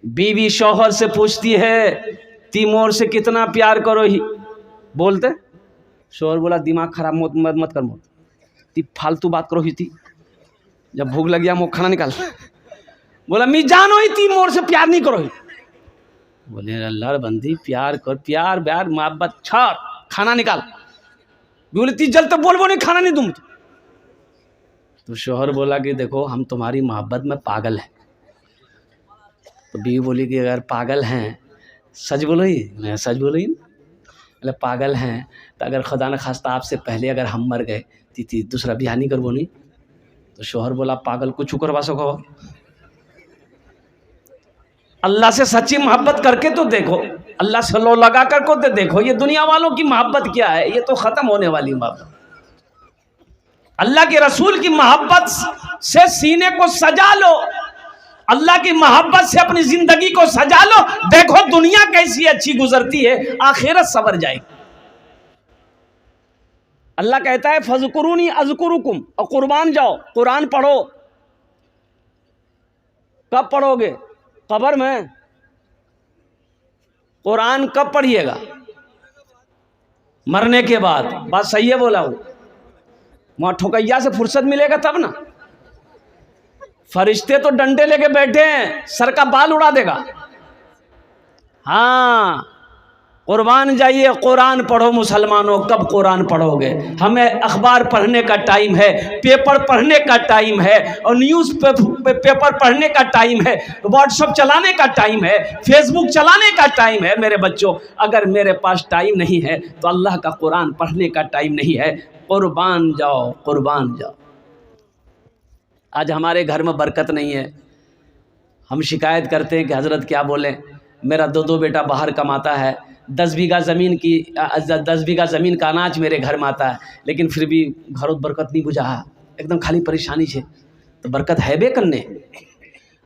बीवी शौहर से पूछती है ती मोर से कितना प्यार करो ही, बोलते शौहर बोला दिमाग खराब मत कर मोर, ती फालतू बात करो ही थी, जब भूख लग गया मुँह खाना निकाल, बोला मी जानो ही ती मोर से प्यार नहीं करो ही, बोले अल्लाह बंदी प्यार कर, प्यार ब्यार मोहब्बत छाड़, खाना निकाल, बोले ती जल तो बोल नहीं खाना नहीं दूँ। तो शौहर बोला कि देखो हम तुम्हारी मोहब्बत में पागल हैं। तो बीवी बोली कि अगर पागल हैं सच बोलो ही, मैं सच बोलो ही, बोले पागल हैं तो अगर खुदा न खास्ता आपसे पहले अगर हम मर गए ती दूसरा ब्याह नहीं करवो नहीं। तो शौहर बोला पागल को छू करवा सको, अल्लाह से सच्ची मोहब्बत करके तो देखो, अल्लाह से लो लगा कर को तो देखो, ये दुनिया वालों की मोहब्बत क्या है, ये तो ख़त्म होने वाली मोहब्बत। अल्लाह के रसूल की मोहब्बत से सीने को सजा लो, अल्लाह की मोहब्बत से अपनी जिंदगी को सजा लो, देखो दुनिया कैसी अच्छी गुजरती है, आखिरत सवर जाएगी। अल्लाह कहता है फज़कुरूनी अज़कुरुकुम, और कुर्बान जाओ, कुरान पढ़ो। कब पढ़ोगे? कब्र में। कुरान कब पढ़िएगा? मरने के बाद। बात सही है बोला वो, वहाँ ठोकैया से फुर्सत मिलेगा तब ना। फरिश्ते तो डंडे लेके बैठे हैं, सर का बाल उड़ा देगा। हाँ कुर्बान जाइए, कुरान पढ़ो मुसलमानों। कब कुरान पढ़ोगे? हमें अखबार पढ़ने का टाइम है, पेपर पढ़ने का टाइम है, और न्यूज़ पेपर पढ़ने का टाइम है, व्हाट्सएप चलाने का टाइम है, फेसबुक चलाने का टाइम है। मेरे बच्चों अगर मेरे पास टाइम नहीं है तो अल्लाह का कुरान पढ़ने का टाइम नहीं है। कुर्बान जाओ, कुर्बान जाओ। आज हमारे घर में बरकत नहीं है, हम शिकायत करते हैं कि हज़रत क्या बोलें, मेरा दो बेटा बाहर कमाता है, 10 बीघा ज़मीन का अनाज मेरे घर में आता है, लेकिन फिर भी घरों बरकत नहीं बुझा, एकदम खाली परेशानी है। तो बरकत है बे करने।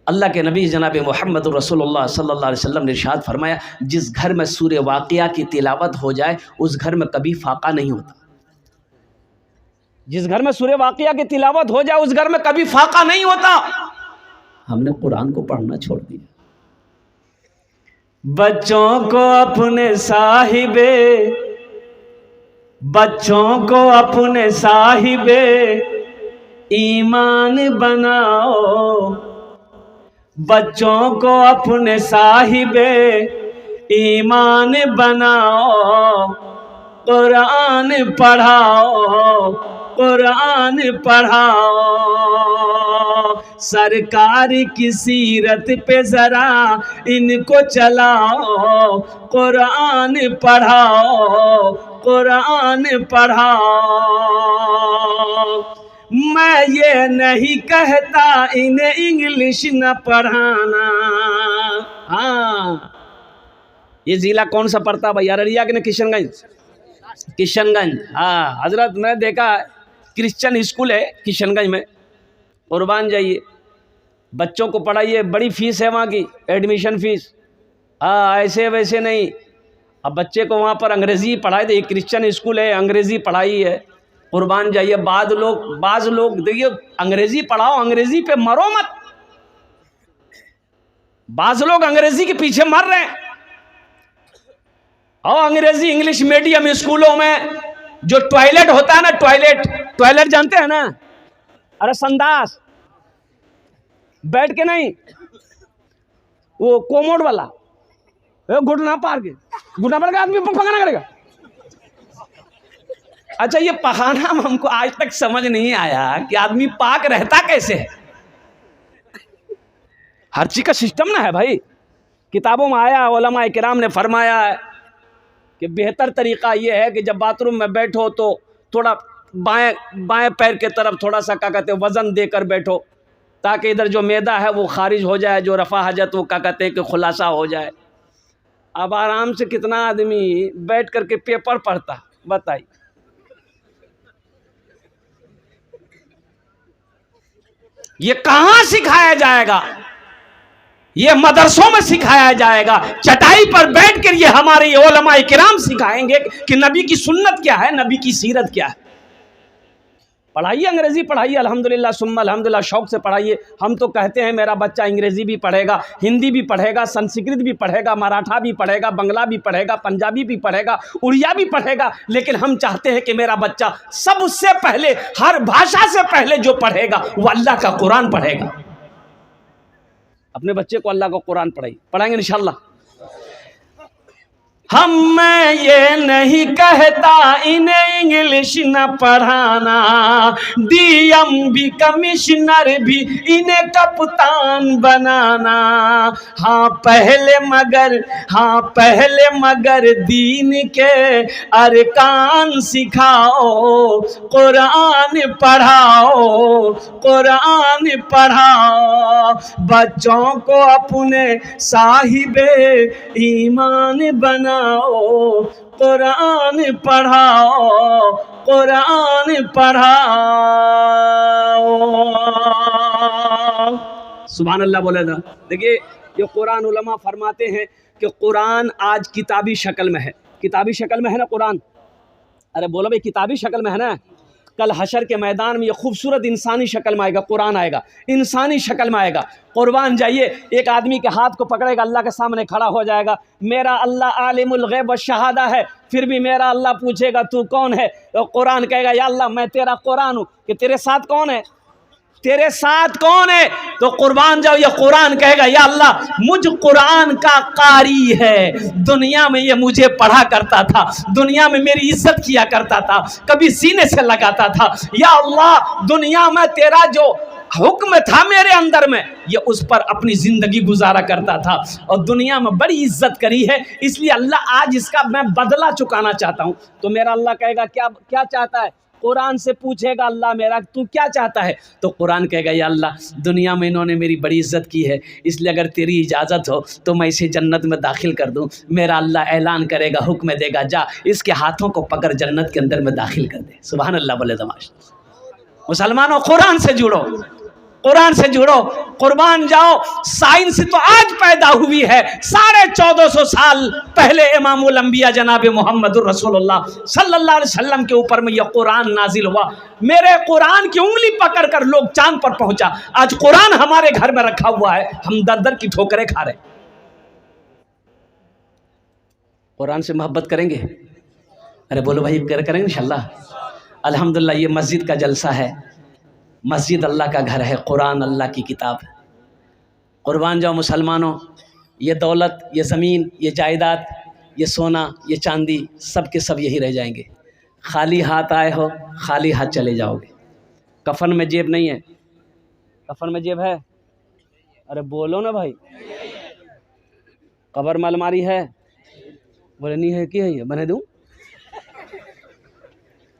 अल्लाह के नबी जनाब मोहम्मद रसूलुल्लाह सल्लल्लाहु अलैहि वसल्लम ने इरशाद फरमाया, जिस घर में सूरह वाक़िया की तिलावत हो जाए उस घर में कभी फाका नहीं होता। जिस घर में सूरह वाक़िया की तिलावत हो जाए उस घर में कभी फाका नहीं होता। हमने कुरान को पढ़ना छोड़ दिया। बच्चों को अपने साहिबे ईमान बनाओ, बच्चों को अपने साहिबे ईमान बनाओ, कुरान पढ़ाओ, कुरान पढ़ाओ, सरकार की सीरत पे जरा इनको चलाओ, कुरान पढ़ाओ, कुरान पढ़ाओ। मैं ये नहीं कहता इन्हें इंग्लिश न पढ़ाना। हाँ ये जिला कौन सा पड़ता भाई? अररिया के ना किशनगंज? किशनगंज। हाँ हजरत मैं देखा क्रिश्चियन स्कूल है किशनगंज में। कुर्बान जाइए, बच्चों को पढ़ाइए, बड़ी फीस है वहाँ की, एडमिशन फीस। हाँ ऐसे वैसे नहीं। अब बच्चे को वहाँ पर अंग्रेज़ी पढ़ाई दे, क्रिश्चियन स्कूल है, अंग्रेज़ी पढ़ाई है। कुर्बान जाइए। बाज़ लोग देखिए अंग्रेज़ी पढ़ाओ, अंग्रेज़ी पे मरो मत। बाज़ लोग अंग्रेज़ी के पीछे मर रहे हैं। और अंग्रेज़ी इंग्लिश मीडियम स्कूलों में जो टॉयलेट होता है ना, टॉयलेट जानते हैं ना? अरे संडास बैठ के नहीं, वो कोमोड वाला, घुटना पार के आदमी पखाना करेगा। अच्छा ये पखाना हमको आज तक समझ नहीं आया कि आदमी पाक रहता कैसे है। हर चीज का सिस्टम ना है भाई। किताबों में आया, उलमा किराम ने फरमाया है कि बेहतर तरीका ये है कि जब बाथरूम में बैठो तो थोड़ा बाएं पैर के तरफ थोड़ा सा क्या कहते हैं वज़न देकर बैठो, ताकि इधर जो मैदा है वो खारिज हो जाए, जो रफ़ा हजत वो क्या कहते हैं कि खुलासा हो जाए। अब आराम से कितना आदमी बैठ करके पेपर पढ़ता, बताइए। ये कहाँ सिखाया जाएगा? ये मदरसों में सिखाया जाएगा। चटाई पर बैठ कर ये हमारे उलमा किराम सिखाएंगे कि नबी की सुन्नत क्या है, नबी की सीरत क्या है। पढ़ाइए, अंग्रेज़ी पढ़ाइए, अल्हम्दुलिल्लाह सुम्मा अल्हम्दुलिल्लाह, शौक़ से पढ़ाइए। हम तो कहते हैं मेरा बच्चा अंग्रेज़ी भी पढ़ेगा, हिंदी भी पढ़ेगा, संस्कृत भी पढ़ेगा, मराठा भी पढ़ेगा, बंगला भी पढ़ेगा, पंजाबी भी पढ़ेगा, उड़िया भी पढ़ेगा, लेकिन हम चाहते हैं कि मेरा बच्चा सबसे पहले, हर भाषा से पहले जो पढ़ेगा वो अल्लाह का कुरान पढ़ेगा। अपने बच्चे को अल्लाह का कुरान पढ़ाएंगे इंशाअल्लाह। मैं ये नहीं कहता इन्हें इंग्लिश न पढ़ाना, डीएमबी कमिश्नर भी इन्हें कप्तान बनाना। हाँ पहले मगर दीन के अरकान सिखाओ, कुरान पढ़ाओ, बच्चों को अपने साहिबे ईमान बनाओ, कुरान पढ़ाओ। सुभान अल्लाह बोले ना। देखिए ये कुरान उलमा फरमाते हैं कि कुरान आज किताबी शक्ल में है। किताबी शक्ल में है ना कुरान? अरे बोलो भाई, किताबी शक्ल में है ना? कल हशर के मैदान में ये खूबसूरत इंसानी शक्ल में आएगा, कुरान आएगा, इंसानी शक्ल में आएगा। कुर्बान जाइए, एक आदमी के हाथ को पकड़ेगा, अल्लाह के सामने खड़ा हो जाएगा। मेरा अल्लाह आलिमुल गैब व शहादा है, फिर भी मेरा अल्लाह पूछेगा तू कौन है? तो कुरान कहेगा या अल्लाह मैं तेरा कुरान हूँ। कि तेरे साथ कौन है? तेरे साथ कौन है? तो कुर्बान जाओ, ये कुरान कहेगा या अल्लाह मुझ कुरान का कारी है, दुनिया में ये मुझे पढ़ा करता था, दुनिया में मेरी इज्जत किया करता था, कभी सीने से लगाता था। या अल्लाह दुनिया में तेरा जो हुक्म था मेरे अंदर में, ये उस पर अपनी जिंदगी गुजारा करता था और दुनिया में बड़ी इज्जत करी है, इसलिए अल्लाह आज इसका मैं बदला चुकाना चाहता हूँ। तो मेरा अल्लाह कहेगा क्या चाहता है? कुरान से पूछेगा अल्लाह मेरा तू क्या चाहता है? तो कुरान कहेगा या अल्लाह दुनिया में इन्होंने मेरी बड़ी इज्जत की है, इसलिए अगर तेरी इजाज़त हो तो मैं इसे जन्नत में दाखिल कर दूं। मेरा अल्लाह ऐलान करेगा, हुक्म देगा, जा इसके हाथों को पकड़ जन्नत के अंदर में दाखिल कर दे। सुभान अल्लाह बोले दमाश। मुसलमानों कुरान से जुड़ो, कुरान से जुड़ो, कुर्बान जाओ। साइंस तो आज पैदा हुई है, 1450 साल पहले इमामुल अंबिया जनाब मोहम्मदुर रसूलुल्लाह सल्लल्लाहु अलैहि वसल्लम के ऊपर में यह कुरान नाजिल हुआ। मेरे कुरान की उंगली पकड़कर लोग चांद पर पहुंचा। आज कुरान हमारे घर में रखा हुआ है, हम दर दर की ठोकरें खा रहे। कुरान से मोहब्बत करेंगे? अरे बोलो भाई, करेंगे इंशाअल्लाह। अल्हम्दुलिल्लाह ये मस्जिद का जलसा है, मस्जिद अल्लाह का घर है, कुरान अल्लाह की किताब है। कुर्बान जाओ मुसलमानों, ये दौलत, ये ज़मीन, ये जायदाद, ये सोना, ये चांदी, सब के सब यही रह जाएंगे। खाली हाथ आए हो, खाली हाथ चले जाओगे। कफन में जेब नहीं है। कफन में जेब है? अरे बोलो ना भाई। कब्र में अलमारी है? बोले नहीं है, कि है ये बना दूँ?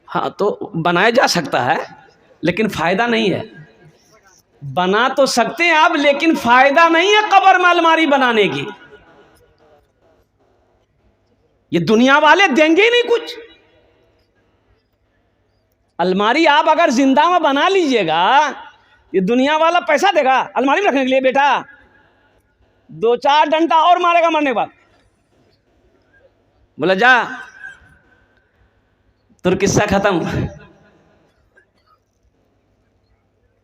हाँ तो बनाया जा सकता है, लेकिन फ़ायदा नहीं है। बना तो सकते हैं आप, लेकिन फ़ायदा नहीं है कब्र में अलमारी बनाने की। ये दुनिया वाले देंगे ही नहीं कुछ। अलमारी आप अगर जिंदा में बना लीजिएगा, ये दुनिया वाला पैसा देगा अलमारी में रखने के लिए? बेटा 2-4 डंडा और मारेगा मरने के बाद। बोला जा तुर किस्सा खत्म।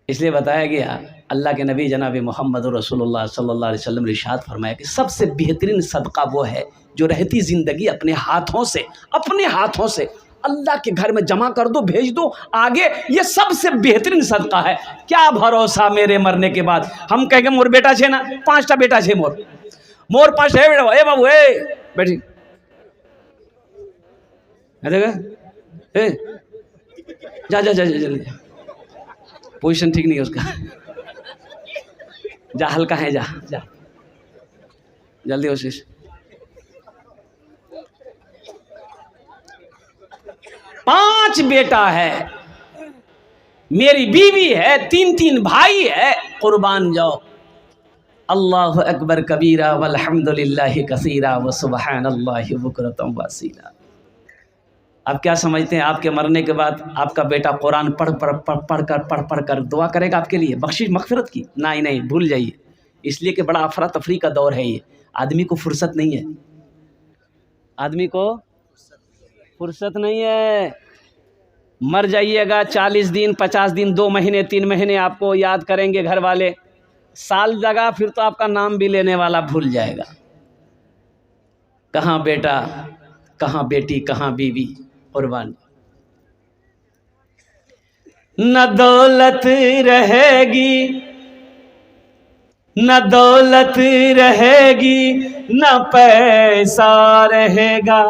इसलिए बताया गया, अल्लाह के नबी जनाब मोहम्मद रसूलुल्लाह सल्लल्लाहु अलैहि वसल्लम ने इरशाद फरमाया कि सबसे बेहतरीन सदका वो है जो रहती ज़िंदगी अपने हाथों से अल्लाह के घर में जमा कर दो, भेज दो आगे। ये सबसे बेहतरीन सदका है। क्या भरोसा मेरे मरने के बाद हम कहेंगे मोर बेटा छे ना, 5टा बेटा छे मोर 5 है बेटा, ए बाबू ए बैठी जा जल्दी, पोजीशन ठीक नहीं है उसका, जा हल्का है, जा जल्दी कोशिश। पांच बेटा है, मेरी बीवी है, 3 भाई है। कुर्बान जाओ। अल्लाहु अकबर कबीरा वल्हम्दुलिल्लाहि कसीरा व सुबहानल्लाहि बुकरतम वसीला। आप क्या समझते हैं, आपके मरने के बाद आपका बेटा कुरान पढ़ कर दुआ करेगा आपके लिए बख्शिश मग़फ़िरत की? नहीं, भूल जाइए। इसलिए कि बड़ा अफरा तफरी का दौर है ये। आदमी को फुर्सत नहीं है, आदमी को फुर्सत नहीं है। मर जाइएगा 40 दिन 50 दिन 2 महीने 3 महीने आपको याद करेंगे घर वाले, साल लगा फिर तो आपका नाम भी लेने वाला भूल जाएगा। कहाँ बेटा, कहाँ बेटी, कहाँ बीवी, कुर्बानी। न दौलत रहेगी, न दौलत रहेगी, न पैसा रहेगा,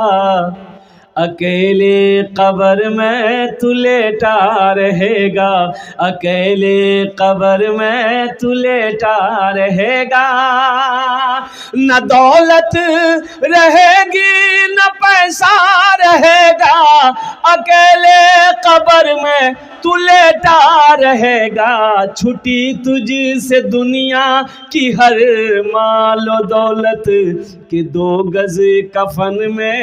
अकेले कब्र में तू लेटा रहेगा, अकेले कब्र में तू लेटा रहेगा। न दौलत रहेगी न पैसा रहेगा, अकेले कब्र में तू लेटा रहेगा। छुटी तुझसे दुनिया की हर मालो दौलत, कि 2 गज कफन में